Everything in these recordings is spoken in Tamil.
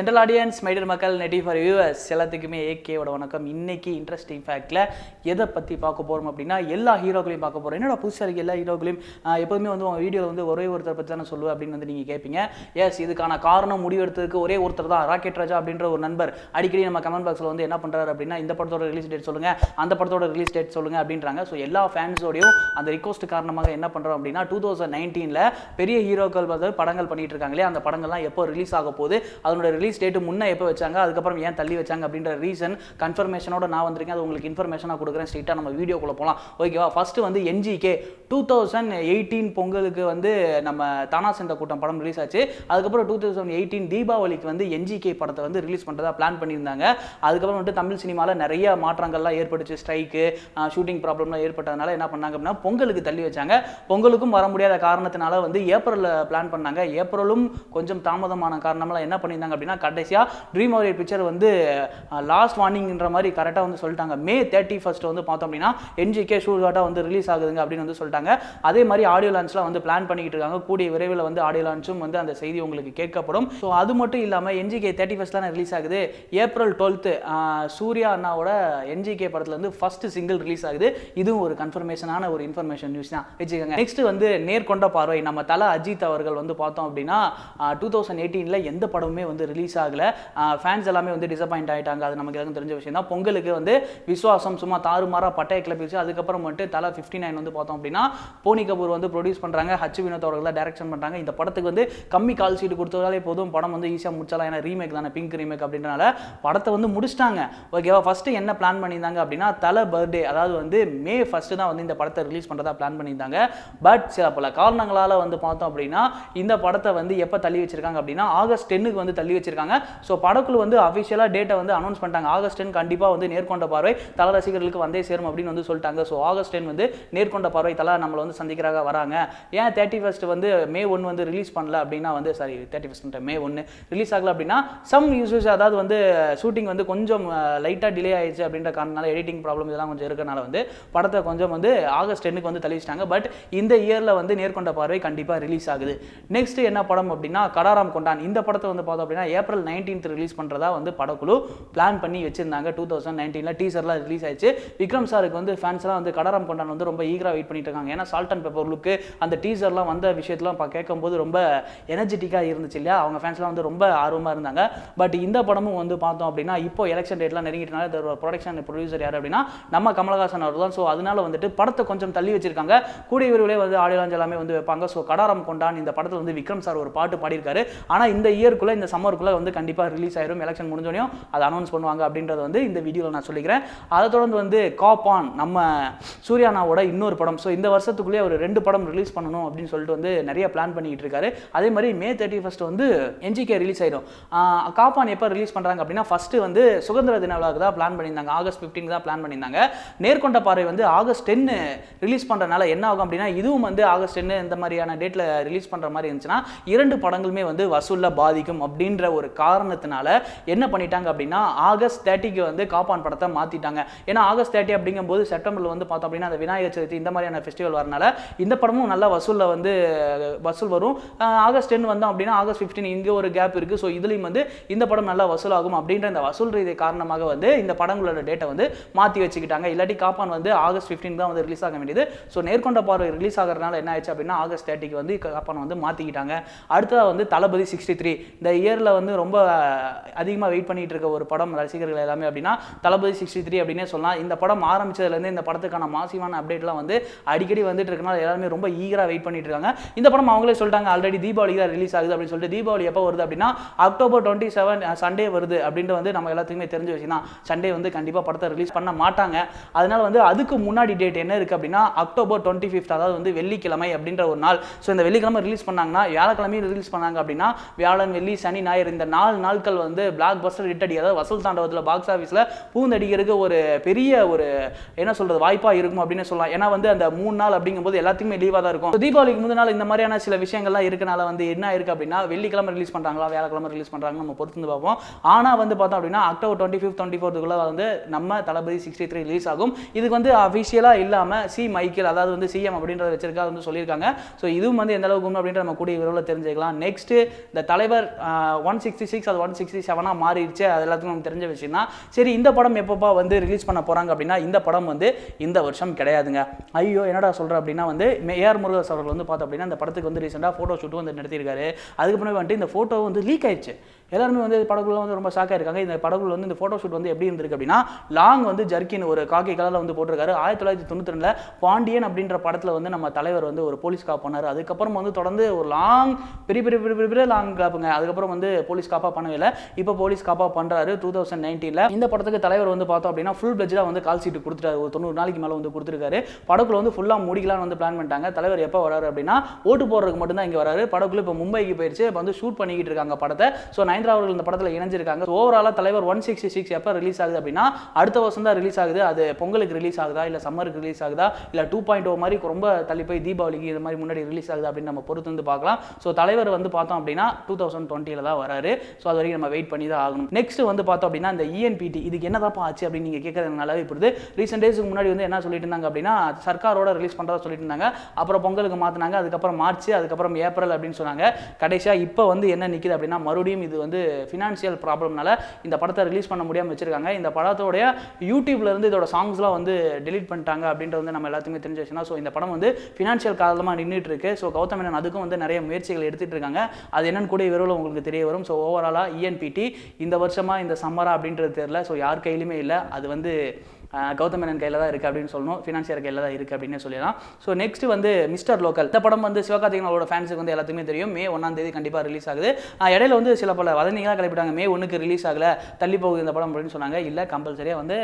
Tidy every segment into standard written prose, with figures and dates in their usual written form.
ஜென்ரல் ஆடியன்ஸ் மைடியர் மக்கள் நெட்டிவ் ஃபார் வியூவர்ஸ் எல்லாத்துக்குமே ஏகேவோட வணக்கம். இன்னைக்கு இன்ட்ரெஸ்டிங் ஃபேக்டில் எதை பற்றி பார்க்க போகிறோம் அப்படின்னா எல்லா ஹீரோக்களையும் பார்க்க போகிறோம். என்னோட புதுசாக இருக்குது எல்லா ஹீரோக்களையும் எப்போதுமே வந்து உங்கள் வீடியோ வந்து ஒரே ஒருத்தரை பற்றி தானே சொல்லுவேன் அப்படின்னு வந்து நீங்கள் கேட்பீங்க. எஸ், இதுக்கான காரணம் முடிவெடுத்ததுக்கு ஒரே ஒருத்தர் தான், ராக்கெட் ராஜா அப்படின்ற ஒரு நண்பர். அடிக்கடி நம்ம கமெண்ட் பாக்ஸில் வந்து என்ன பண்ணுறாரு அப்படின்னா இந்த படத்தோட ரிலீஸ் டேட் சொல்லுங்கள், அந்த படத்தோட ரிலீஸ் டேட் சொல்லுங்கள் அப்படின்றாங்க. ஸோ எல்லா ஃபேன்ஸோடையும் அந்த ரிக்வஸ்ட் காரணமாக என்ன பண்ணுறோம் அப்படின்னா 2019 பெரிய ஹீரோக்கள் வந்து படங்கள் பண்ணிட்டு இருக்காங்களே, அந்த படங்கள்லாம் எப்போ ரிலீஸ் ஆக போகுது, அதனோட ரிலீஸ் டேட்டு முன்னே எப்போ வச்சாங்க, அதுக்கப்புறம் ஏன் தள்ளி வச்சாங்க அப்படின்ற ரீசன் கன்ஃபர்மேஷனோட நான் வந்திருக்கேன். அது உங்களுக்கு இன்ஃபர்மேஷனாக கொடுக்குறேன். ஸ்ட்ரெயிட்டாக நம்ம வீடியோக்குள்ளே போகலாம். ஓகேவா? ஃபஸ்ட்டு வந்து என்ஜிகே 2018 பொங்கலுக்கு வந்து நம்ம தானா சென்ற கூட்டம் படம் ரிலீஸ் ஆச்சு. அதுக்கப்புறம் 2018 தீபாவளிக்கு வந்து என்ஜிகே படத்தை வந்து ரிலீஸ் பண்ணுறதா பிளான் பண்ணியிருந்தாங்க. அதுக்கப்புறம் வந்து தமிழ் சினிமாவில் நிறைய மாற்றங்கள்லாம் ஏற்பட்டுச்சு. ஸ்ட்ரைக்கு, ஷூட்டிங் ப்ராப்ளம்லாம் ஏற்பட்டதுனால என்ன பண்ணாங்க அப்படின்னா பொங்கலுக்கு தள்ளி வச்சாங்க. பொங்கலுக்கும் வர முடியாத காரணத்தினால வந்து ஏப்ரலில் பிளான் பண்ணாங்க. ஏப்ரலும் கொஞ்சம் தாமதமான காரணமெல்லாம் என்ன பண்ணியிருந்தாங்க அப்படின்னா கடைசியாக ட்ரீம் ஓரியர் பிக்சர் வந்து லாஸ்ட் வார்னிங்ன்ற மாதிரி கரெக்டாக வந்து சொல்லிட்டாங்க. May 31 வந்து பார்த்தோம் அப்படின்னா என்ஜிகே ஷூட்டாக வந்து ரிலீஸ் ஆகுதுங்க அப்படின்னு வந்து சொல்லிட்டாங்க. அதே மாதிரி ஆடியோ லான்ச்லாம் வந்து பிளான் பண்ணிக்கிட்டு இருக்காங்க. கூடிய விரைவில் வந்து ஆடியோ லான்ச்சும் வந்து அந்த செய்தி உங்களுக்கு கேட்கப்படும். ஸோ அது மட்டும் இல்லாமல் என்ஜிகே 31 தானே ரிலீஸ் ஆகுது. ஏப்ரல் 12 சூர்யா அண்ணாவோட என்ஜிகே படத்தில் வந்து ஃபர்ஸ்ட் சிங்கிள் ரிலீஸ் ஆகுது. இதுவும் ஒரு கன்ஃபர்மேஷனான ஒரு இன்ஃபர்மேஷன் நியூஸ் தான் வச்சுக்கோங்க. நெக்ஸ்ட் வந்து நேர்கொண்ட பார்வை. நம்ம தல அஜித் அவர்கள் வந்து பார்த்தோம் அப்படின்னா 2018 எந்த படமுமே வந்து ரிலீஸ் ஆகலை. ஃபேன்ஸ் எல்லாமே வந்து டிசப்பாயிண்ட் ஆகிட்டாங்க. அது நமக்கு எதுவும் தெரிஞ்ச விஷயம் தான். பொங்கலுக்கு வந்து விஸ்வாசம் சும்மா தாறுமாறாக பட்டையை கிளப்பிச்சு. அதுக்கப்புறம் வந்துட்டு தலை 59 வந்து பார்த்தோம் அப்படின்னா போனி கபூர் வந்து ப்ரொடியூஸ் பண்ணுறாங்க. ஹச் வினோத் அவர்கள் தான் டைரக்ஷன் பண்ணுறாங்க. இந்த படத்துக்கு வந்து கம்மி கால் சீட்டு கொடுத்ததாலே போதும், படம் வந்து ஈஸியாக முடிச்சலாம். ஏன்னா ரீமேக் தானே, பிங்க் ரீமேக் அப்படின்றனால படத்தை வந்து முடிச்சிட்டாங்க. ஓகேவா? ஃபஸ்ட்டு என்ன பிளான் பண்ணியிருந்தாங்க அப்படின்னா தலை பர்த்டே, அதாவது வந்து May 1 தான் வந்து இந்த படத்தை ரிலீஸ் பண்ணுறதா பிளான் பண்ணியிருந்தாங்க. பட் சில பல காரணங்களால் வந்து பார்த்தோம் அப்படின்னா இந்த படத்தை வந்து எப்போ தள்ளி வச்சிருக்காங்க அப்படின்னா August 10 வந்து தள்ளி வச்சிருக்காங்க. ஸோ படக்குழு வந்து அஃபிஷியலாக டேட்டை வந்து அனௌன்ஸ் பண்ணிட்டாங்க. August 10 கண்டிப்பாக வந்து நேர்கொண்ட பார்வை தல ரசிகர்களுக்கு வந்தே சேரும் அப்படின்னு வந்து சொல்லிட்டாங்க. ஸோ August 10 வந்து நேர்கொண்ட பார்வை தலை நம்மளை வந்து சந்திக்கிறாங்க வராங்க. ஏன் 31 வந்து May 1 வந்து ரிலீஸ் பண்ணல அப்படின்னா வந்து சாரி 31 May 1 ரிலீஸ் ஆகல அப்படின்னா சம் யூசஸ், அதாவது வந்து ஷூட்டிங் வந்து கொஞ்சம் லைட்டாக டிலே ஆயிடுச்சு அப்படின்ற காரணனால, எடிட்டிங் ப்ராப்ளம் இதெல்லாம் கொஞ்சம் இருக்கனால வந்து படத்தை கொஞ்சம் வந்து August 10 வந்து தள்ளி வச்சிட்டாங்க. பட் இந்த இயரில் வந்து நேர்கொண்ட பார்வை கண்டிப்பாக ரிலீஸ் ஆகுது. நெக்ஸ்ட் என்ன படம் அப்படின்னா கடாராம் கொண்டான். இந்த படத்தை வந்து பார்த்தோம் அப்படின்னா ஏப்ரல் 19 ரிலீஸ் பண்ணுறதா வந்து படக்குழு பிளான் பண்ணி வச்சிருந்தாங்க. 2019 டீசர்லாம் ரிலீஸ் ஆயிடுச்சு. விக்ரம் சாருக்கு வந்து ஃபேன்ஸ்லாம் வந்து கடாராம் கொண்டான் வந்து ரொம்ப ஈகராக வெயிட் பண்ணிட்டு இருக்காங்க. ஏன்னா சால்ட் அண்ட் பெப்பர் லுக்கு அந்த டீசர்லாம் வந்த விஷயத்தெலாம் கேட்கும்போது ரொம்ப எனர்ஜெட்டிக்காக இருந்துச்சு இல்லையா? அவங்க ஃபேன்ஸ்லாம் வந்து ரொம்ப ஆர்வமாக இருந்தாங்க. பட் இந்த படமும் வந்து பார்த்தோம் அப்படின்னா இப்போ எலெக்ஷன் டேட்லாம் நெருங்கிட்டனால இந்த ப்ரொடக்ஷன் ப்ரொடியூசர் யார் அப்படின்னா நம்ம கமலஹாசன் அவர் தான். ஸோ அதனால வந்துட்டு படத்தை கொஞ்சம் தள்ளி வச்சிருக்காங்க. கூடிய விரைவிலே வந்து ஆடியோ லான்ச் எல்லாமே வந்து வைப்பாங்க. ஸோ கடாராம் கொண்டான் இந்த படத்தில் வந்து விக்ரம் சார் ஒரு பாட்டு பாடியிருக்காரு. ஆனால் இந்த இயர்க்குள்ளே இந்த சம்மருக்குள்ளே வந்து கண்டிப்பாக ரிலீஸ் ஆயிரும். எலெக்ஷன் முடிஞ்சோனையும் அதை அனௌன்ஸ் பண்ணுவாங்க அப்படின்றது வந்து இந்த வீடியோவில் நான் சொல்லிக்கிறேன். அதை தொடர்ந்து வந்து காப்பான் நம்ம சூர்யானாவோட இன்னொரு படம். ஸோ இந்த வருஷத்துக்குள்ளேயே அவர் 2 படம் ரிலீஸ் பண்ணணும் அப்படின்னு சொல்லிட்டு வந்து நிறைய பிளான் பண்ணிட்டு இருக்காரு. அதே மாதிரி May 31 வந்து என்ஜிகே ரிலீஸ் ஆயிடும். காப்பான் எப்போ ரிலீஸ் பண்ணுறாங்க அப்படின்னா ஃபர்ஸ்ட் வந்து சுதந்திர தின விழாவுக்கு தான் பிளான் பண்ணியிருந்தாங்க. August 15 தான் பிளான் பண்ணியிருந்தாங்க. நேர்கொண்ட பார்வை வந்து August 10 ரிலீஸ் பண்ணுறதுனால என்ன ஆகும் அப்படின்னா இதுவும் வந்து August 10 இந்த மாதிரியான டேட்டில் ரிலீஸ் பண்ணுற மாதிரி இருந்துச்சுன்னா 2 படங்களுமே வந்து வசூலில் பாதிக்கும் அப்படின்ற ஒரு காரணத்தினால என்ன பண்ணிட்டாங்க அப்படின்னா August 30 வந்து காப்பான் படத்தை மாற்றிட்டாங்க. ஏன்னா August 30 அப்படிங்கும்போது செப்டம்பரில் வந்து பார்த்தோம் அப்படின்னா அந்த விநாயகர் சதுர்த்தி இந்த மாதிரியான ஃபெஸ்டிவல் வரனால இந்த படமும் நல்லா வசூலில் வந்து வசூல் வரும். August 10 வந்தோம் அப்படின்னா August 15 இங்கே ஒரு கேப் இருக்குது. ஸோ இதுலேயும் வந்து இந்த படம் நல்லா வசூலாகும் அப்படின்ற இந்த வசூல் ரீதி காரணமாக வந்து இந்த படங்களோட டேட்டை வந்து மாற்றி வச்சுக்கிட்டாங்க. இல்லாட்டி காப்பான் வந்து August 15 தான் வந்து ரிலீஸ் ஆக வேண்டியது. ஸோ நேர்கொண்ட பார்வை ரிலீஸ் ஆகிறதுனால என்ன ஆயிடுச்சு அப்படின்னா August 30 வந்து காப்பான் வந்து மாற்றிக்கிட்டாங்க. அடுத்ததாக வந்து தளபதி 63 இந்த இயரில் வந்து ரொம்ப அதிகமாக வெயிட் பண்ணிட்டு இருக்க ஒரு படம் ரசிகர்கள் எல்லாமே அப்படின்னா தளபதி 63 அப்படின்னே சொல்லலாம். இந்த படம் ஆரம்பிச்சதுலேருந்து இந்த படத்துக்கான மாசிவான அப்டேட்லாம் வந்து அடிக்கடி வந்துட்டு இருக்கனால எல்லாருமே ரொம்ப ஈகராக வெயிட் பண்ணிட்டு இருக்காங்க. இந்த படம் அவங்களே சொல்லிட்டாங்க ஆல்ரெடி தீபாவளி தான் ரிலீஸ் ஆகுது அப்படின்னு சொல்லிட்டு. தீபாவளி எப்போ வருது அப்படின்னா October 27 சண்டே வருது அப்படின்ட்டு வந்து நம்ம எல்லாத்துக்குமே தெரிஞ்ச விஷயம் தான். சண்டே வந்து கண்டிப்பாக படத்தை ரிலீஸ் பண்ண மாட்டாங்க. அதனால வந்து அதுக்கு முன்னாடி டேட் என்ன இருக்குது அப்படின்னா October 25 அதாவது வந்து வெள்ளிக்கிழமை அப்படின்ற ஒரு நாள். ஸோ இந்த வெள்ளிக்கிழமை ரிலீஸ் பண்ணாங்கன்னா வியாழக்கிழமையும் ரிலீஸ் பண்ணாங்க அப்படின்னா வியாழன் வெள்ளி சனி ஞாயிறு இந்த 4 நாட்கள் வந்து பிளாக் பஸ்டர் ஹிட் அடி, அதாவது வசூல் தாண்டவத்தில் பாக்ஸ் ஆஃபீஸில் பூந்தடிக்கிறதுக்கு ஒரு பெரிய ஒரு என்ன சொல்கிறது வாய்ப்பாக இருக்கும் அப்படின்னு சொல்லலாம். ஏன்னா வந்து அந்த 3 நாள் அப்படிங்கும்போது எல்லாத்துக்குமே லீவாக தான் இருக்கும். தீபாவளிக்கு முதல் நாள் இந்த மாதிரியான சில விஷயங்கள்லாம் இருக்கனால வந்து என்ன இருக்குது அப்படின்னா வெள்ளிக்கிழமை ரிலீஸ் பண்ணுறாங்களா வியாழக்கிழமை ரிலீஸ் பண்ணுறாங்க நம்ம பொறுத்து பார்ப்போம். ஆனால் வந்து பார்த்தோம் அப்படின்னா October 25, 24 வந்து நம்ம தளபதி 63 ரிலீஸ் ஆகும். இதுக்கு வந்து அஃபிஷியலாக இல்லாமல் சி மைக்கேல் அதாவது வந்து சிஎம் அப்படின்றத வச்சிருக்கா வந்து சொல்லியிருக்காங்க. ஸோ இதுவும் வந்து எந்த அளவுக்கு அப்படின்ற நம்ம கூடிய விரைவில் தெரிஞ்சுக்கலாம். நெக்ஸ்ட் இந்த தலைவர் 160 166 அது 167 மாறிடுச்சு, அது எல்லாத்துக்கும் நமக்கு தெரிஞ்ச விஷயம் தான். சரி இந்த படம் எப்பப்பா வந்து ரிலீஸ் பண்ண போறாங்க அப்படின்னா இந்த படம் வந்து இந்த வருஷம் கிடையாதுங்க. ஐயோ என்னடா சொல்ற அப்படின்னா வந்து ஏஆர் முருகதாஸ் அவர்கள் வந்து பார்த்தோம் அப்படின்னா இந்த படத்துக்கு வந்து ரீசெண்டாக ஃபோட்டோ ஷூட்டும் வந்து நடத்தியிருக்காரு. அதுக்கப்புறம் வந்துட்டு இந்த ஃபோட்டோ வந்து லீக் ஆயிடுச்சு. எல்லாருமே வந்து படகுள்ள வந்து ரொம்ப ஷாக்காக இருக்காங்க. இந்த படகுள்ள வந்து இந்த ஃபோட்டோ ஷூட் வந்து எப்படி இருந்திருக்கு அப்படின்னா லாங் வந்து ஜர்க்கின் ஒரு காக்கி கலரில் வந்து போட்டிருக்காரு. 1992 பாண்டியன் அப்படின்ற படத்தில் வந்து நம்ம தலைவர் வந்து ஒரு போலீஸ் காப் பண்ணார். அதுக்கப்புறம் வந்து தொடர்ந்து ஒரு லாங் பெரிய லாங் காப்புங்க. அதுக்கப்புறம் வந்து போலீஸ் காப்பாக பண்ணவே இல்லை. இப்போ போலீஸ் காப்பாக பண்ணுறாரு 2019. இந்த படத்துக்கு தலைவர் வந்து பார்த்தோம் அப்படின்னா ஃபுல் பிளட்ஜாக வந்து கால் சீட்டு கொடுத்துட்டாரு. ஒரு 90 நாளைக்கு மேலே வந்து கொடுத்துருக்காரு. படக்குள்ள வந்து ஃபுல்லாக முடிக்கலாம்னு வந்து பிளான் பண்ணிட்டாங்க. தலைவர் எப்போ வராரு அப்படின்னா ஓட்டு போடுறதுக்கு மட்டும்தான் இங்கே வராரு. படக்குள்ள இப்போ மும்பைக்கு போயிடுச்சு. இப்போ வந்து ஷூட் பண்ணிக்கிட்டு இருக்காங்க படத்தை. ஸோ நயன்தாரா அவர்கள் இந்த படத்தில் இணைஞ்சிருக்காங்க. ஓவராலாக தலைவர் 166 எப்போ ரிலீஸ் ஆகுது அப்படின்னா அடுத்த வருஷம் தான் ரிலீஸ் ஆகுது. அது பொங்கலுக்கு ரிலீஸ் ஆகுதா இல்லை சம்மருக்கு ரிலீஸ் ஆகுதா இல்லை 2.0 மாதிரி ரொம்ப தள்ளி போய் தீபாவளிக்கு இது மாதிரி முன்னாடி ரிலீஸ் ஆகுது அப்படின்னு நம்ம பொறுத்து வந்து பார்க்கலாம். ஸோ தலைவர் வந்து பார்த்தோம் அப்படின்னா 2020 தான் வராரு. ஸோ அது வரைக்கும் நம்ம வெயிட் பண்ணி தான் ஆகணும். நெக்ஸ்ட் வந்து பார்த்தோம் அப்படின்னா இந்த ENPT இதுக்கு என்னதான் ஆச்சு அப்படின்னு நீங்கள் கேட்கறது நல்லாவே புரியுது. ரீசெண்ட் டேஸ்க்கு முன்னாடி வந்து என்ன சொல்லிட்டு இருந்தாங்க அப்படின்னா சர்க்காரோட ரிலீஸ் பண்ணுறதா சொல்லிட்டு இருந்தாங்க. அப்புறம் பொங்கலுக்கு மாற்றினாங்க. அதுக்கப்புறம் மார்ச், அதுக்கப்புறம் ஏப்ரல் அப்படின்னு சொன்னாங்க. கடைசியாக இப்போ வந்து என்ன நிற்குது அப்படின்னா மறுபடியும் இது வந்து ஃபினான்ஷியல் ப்ராப்ளம்னால இந்த படத்தை ரிலீஸ் பண்ண முடியாமல் வச்சிருக்காங்க. இந்த படத்தோடைய யூடியூப்ல இருந்து இதோட சாங்ஸ்லாம் வந்து டெலீட் பண்ணிட்டாங்க அப்படின்றது வந்து நம்ம எல்லாத்துக்குமே தெரிஞ்ச விஷயம் தான். ஸோ இந்த படம் வந்து ஃபினான்ஷியல் காரணமாக நின்றுட்டு இருக்கு. ஸோ கௌதம் மேனன் அதுக்கும் வந்து நிறைய முயற்சிகள் எடுத்துட்டு இருக்காங்க. அது என்னன்னு கூட விரைவில் உங்களுக்கு தெரிய வரும். ஸோ ஓவராலாக ENPT இந்த வருஷமா இந்த சம்மரா அப்படின்றது தெரியல. ஸோ யார் கையிலுமே இல்லை. அது வந்து கௌதம் மேனன் கையில் தான் இருக்குது அப்படின்னு சொல்லணும். ஃபினான்ஷியர் கையில் தான் இருக்குது அப்படின்னு சொல்லலாம். ஸோ நெக்ஸ்ட் வந்து மிஸ்டர் லோக்கல். இந்த படம் வந்து சிவகார்த்திகேயனோட ஃபேன்ஸுக்கு வந்து எல்லாத்துக்குமே தெரியும். May 1 கண்டிப்பாக ரிலீஸ் ஆகுது. இடையில வந்து சில பல வதந்திகளாக கிளப்பிட்டாங்க. May 1 ரிலீஸ் ஆகல, தள்ளி போகுது இந்த படம் அப்படின்னு சொன்னாங்க. இல்லை கம்பல்சரியாக வந்து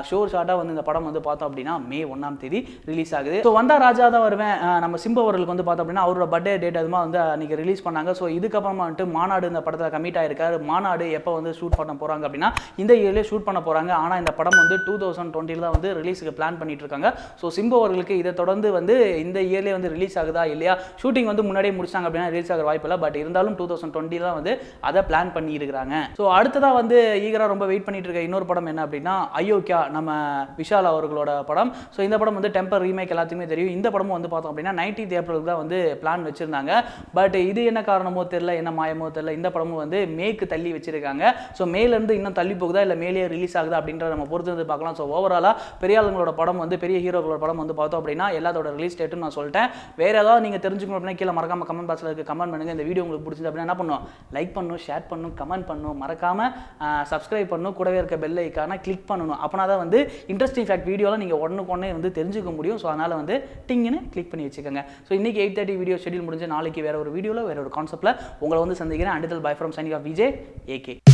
ஷார்ட்டாக வந்து இந்த படம் வந்து பார்த்தோம் அப்படின்னா May 1 ரிலீஸ் ஆகுது. ஸோ வந்தா ராஜா தான் வருவேன். நம்ம சிம்பு அவர்களுக்கு வந்து பார்த்தோம் அப்படின்னா அவரோட பர்த்டே டேட் அதுமா வந்து அன்றைக்கி ரிலீஸ் பண்ணாங்க. ஸோ இதுக்கப்புறமா வந்துட்டு மாநாடு இந்த படத்தில் கமிட் ஆகிருக்காரு. மாநாடு எப்போ வந்து ஷூட் பண்ண போகிறாங்க அப்படின்னா இந்த இயர்லேயே ஷூட் பண்ண போகிறாங்க. ஆனால் இந்த படம் வந்து 2020 தான் வந்து ரிலீஸுக்கு பிளான் பண்ணிட்டு இருக்காங்க. ஸோ சிம்பு அவர்களுக்கு இதை தொடர்ந்து வந்து இந்த இயர்லேயே வந்து ரிலீஸ் ஆகுதா இல்லையா, ஷூட்டிங் வந்து முன்னாடியே முடிச்சாங்க அப்படின்னா ரிலீஸ் ஆகிற வாய்ப்பு இல்லை. பட் இருந்தாலும் 2020 தான் வந்து அதை பிளான் பண்ணி இருக்கிறாங்க. ஸோ அடுத்ததாக வந்து ஈகராக ரொம்ப வெயிட் பண்ணிட்டு இருக்க இன்னொரு படம் என்ன அப்படின்னா அயோக்கியா, நம்ம விஷால் அவர்களோட படம். ஸோ இந்த படம் வந்து டெம்பர் ரீமேக் எல்லாத்துக்குமே தெரியும். இந்த படமும் வந்து பார்த்தோம் அப்படின்னா 19th ஏப்ரலுக்கு தான் வந்து பிளான் வச்சிருந்தாங்க. பட் இது என்ன காரணமோ தெரியல, என்ன மாயமோ தெரியல, இந்த படமும் வந்து மேக்கு தள்ளி வச்சிருக்காங்க. ஸோ மேலேருந்து இன்னும் தள்ளி போகுதா இல்லை மேலேயே ரிலீஸ் ஆகுதா அப்படின்றத நம்ம பொறுத்து வந்து பார்க்கலாம். ஸோ ஓவராலாக பெரிய ஆளுங்களோட படம் வந்து பெரிய ஹீரோக்களோட படம் வந்து பார்த்தோம் அப்படின்னா எல்லாத்தோட ரிலீஸ் டேட்டும் நான் சொல்லிட்டேன். வேற ஏதாவது நீங்கள் தெரிஞ்சுக்கணும் அப்படின்னா கீழே மறக்காம கமெண்ட் பாக்ஸில் இருக்கு, கமெண்ட் பண்ணுங்க. இந்த வீடியோ உங்களுக்கு பிடிச்சது அப்படின்னா என்ன பண்ணும், லைக் பண்ணணும், ஷேர் பண்ணணும், கமெண்ட் பண்ணணும், மறக்காம சப்ஸ்கிரைப் பண்ணணும், கூடவே இருக்க பெல் ஐக்கானை கிளிக் பண்ணணும். அப்படின்னா தான் வந்து இன்ட்ரெஸ்டிங் ஃபேக்ட் வீடியோலாம் நீங்கள் ஒன்றுக்கு வந்து தெரிஞ்சுக்க முடியும். ஸோ அதனால் வந்து டிங்குன்னு கிளிக் பண்ணி வச்சுக்கோங்க. ஸோ இன்னைக்கு 8:30 வீடியோ ஷெடியூல் முடிஞ்சு நாளைக்கு வேற ஒரு வீடியோவில் வேற ஒரு கான்செப்ட்டில் உங்களை வந்து சந்திக்கிறேன். Until by from signing off Vijay AK.